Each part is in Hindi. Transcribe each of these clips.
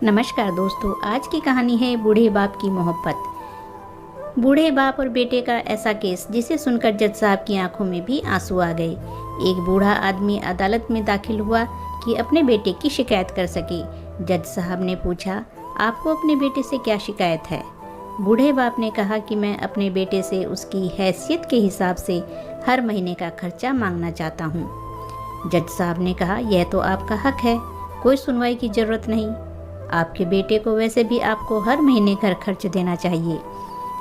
नमस्कार दोस्तों, आज की कहानी है बूढ़े बाप की मोहब्बत। बूढ़े बाप और बेटे का ऐसा केस जिसे सुनकर जज साहब की आंखों में भी आंसू आ गए। एक बूढ़ा आदमी अदालत में दाखिल हुआ कि अपने बेटे की शिकायत कर सके। जज साहब ने पूछा, आपको अपने बेटे से क्या शिकायत है? बूढ़े बाप ने कहा कि मैं अपने बेटे से उसकी हैसियत के हिसाब से हर महीने का खर्चा मांगना चाहता हूँ। जज साहब ने कहा, यह तो आपका हक है, कोई सुनवाई की ज़रूरत नहीं। आपके बेटे को वैसे भी आपको हर महीने घर खर्च देना चाहिए।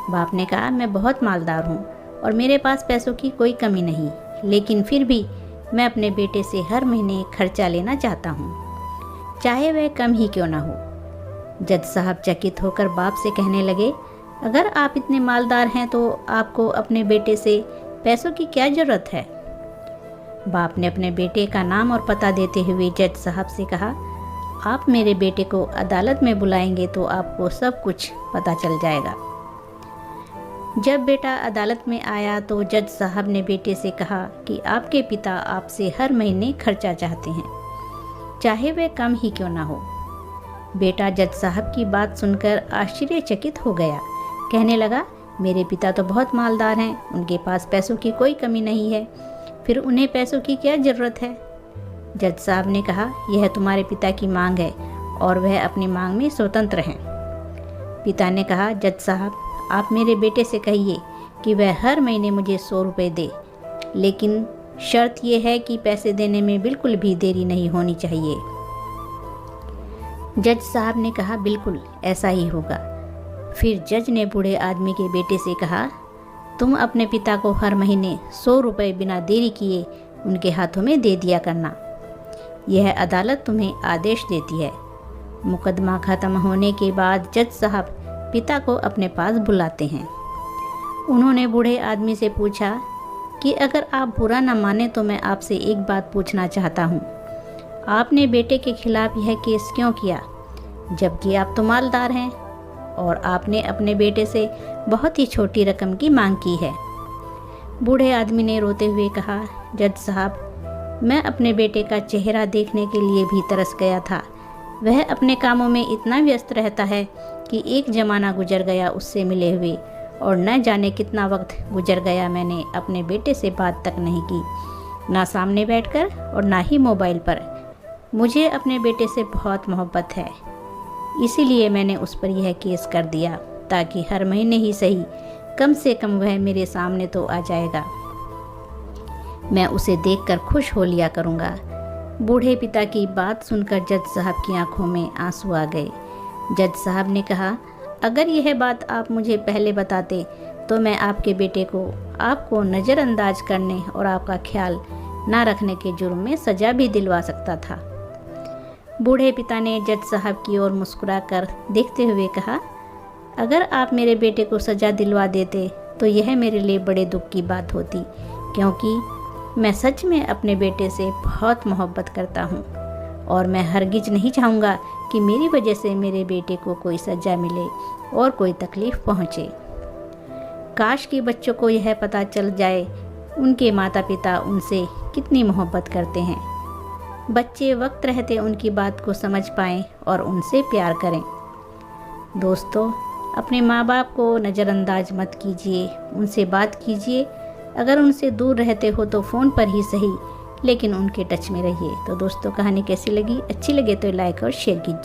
बाप ने कहा, मैं बहुत मालदार हूँ और मेरे पास पैसों की कोई कमी नहीं, लेकिन फिर भी मैं अपने बेटे से हर महीने खर्चा लेना चाहता हूँ, चाहे वह कम ही क्यों ना हो। जज साहब चकित होकर बाप से कहने लगे, अगर आप इतने मालदार हैं तो आपको अपने बेटे से पैसों की क्या ज़रूरत है? बाप ने अपने बेटे का नाम और पता देते हुए जज साहब से कहा, आप मेरे बेटे को अदालत में बुलाएंगे तो आपको सब कुछ पता चल जाएगा। जब बेटा अदालत में आया तो जज साहब ने बेटे से कहा कि आपके पिता आपसे हर महीने खर्चा चाहते हैं, चाहे वह कम ही क्यों ना हो। बेटा जज साहब की बात सुनकर आश्चर्यचकित हो गया। कहने लगा, मेरे पिता तो बहुत मालदार हैं, उनके पास पैसों की कोई कमी नहीं है, फिर उन्हें पैसों की क्या ज़रूरत है? जज साहब ने कहा, यह तुम्हारे पिता की मांग है और वह अपनी मांग में स्वतंत्र हैं। पिता ने कहा, जज साहब, आप मेरे बेटे से कहिए कि वह हर महीने मुझे 100 रुपये दे, लेकिन शर्त यह है कि पैसे देने में बिल्कुल भी देरी नहीं होनी चाहिए। जज साहब ने कहा, बिल्कुल ऐसा ही होगा। फिर जज ने बूढ़े आदमी के बेटे से कहा, तुम अपने पिता को हर महीने 100 रुपये बिना देरी किए उनके हाथों में दे दिया करना। यह अदालत तुम्हें आदेश देती है। मुकदमा खत्म होने के बाद जज साहब पिता को अपने पास बुलाते हैं। उन्होंने बूढ़े आदमी से पूछा कि अगर आप बुरा न माने तो मैं आपसे एक बात पूछना चाहता हूँ। आपने बेटे के खिलाफ यह केस क्यों किया, जबकि आप तो मालदार हैं और आपने अपने बेटे से बहुत ही छोटी रकम की मांग की है? बूढ़े आदमी ने रोते हुए कहा, जज साहब, मैं अपने बेटे का चेहरा देखने के लिए भी तरस गया था। वह अपने कामों में इतना व्यस्त रहता है कि एक ज़माना गुजर गया उससे मिले हुए, और न जाने कितना वक्त गुजर गया मैंने अपने बेटे से बात तक नहीं की, ना सामने बैठकर और ना ही मोबाइल पर। मुझे अपने बेटे से बहुत मोहब्बत है, इसीलिए मैंने उस पर यह केस कर दिया, ताकि हर महीने ही सही कम से कम वह मेरे सामने तो आ जाएगा। मैं उसे देखकर खुश हो लिया करूँगा। बूढ़े पिता की बात सुनकर जज साहब की आंखों में आंसू आ गए। जज साहब ने कहा, अगर यह बात आप मुझे पहले बताते तो मैं आपके बेटे को आपको नज़रअंदाज करने और आपका ख्याल ना रखने के जुर्म में सज़ा भी दिलवा सकता था। बूढ़े पिता ने जज साहब की ओर मुस्कुराकर देखते हुए कहा, अगर आप मेरे बेटे को सज़ा दिलवा देते तो यह मेरे लिए बड़े दुख की बात होती, क्योंकि मैं सच में अपने बेटे से बहुत मोहब्बत करता हूँ और मैं हरगिज नहीं चाहूँगा कि मेरी वजह से मेरे बेटे को कोई सज़ा मिले और कोई तकलीफ़ पहुँचे। काश कि बच्चों को यह पता चल जाए उनके माता पिता उनसे कितनी मोहब्बत करते हैं। बच्चे वक्त रहते उनकी बात को समझ पाएँ और उनसे प्यार करें। दोस्तों, अपने माँ बाप को नज़रअंदाज मत कीजिए, उनसे बात कीजिए। अगर उनसे दूर रहते हो तो फ़ोन पर ही सही, लेकिन उनके टच में रहिए। तो दोस्तों, कहानी कैसी लगी? अच्छी लगे तो लाइक और शेयर कीजिए।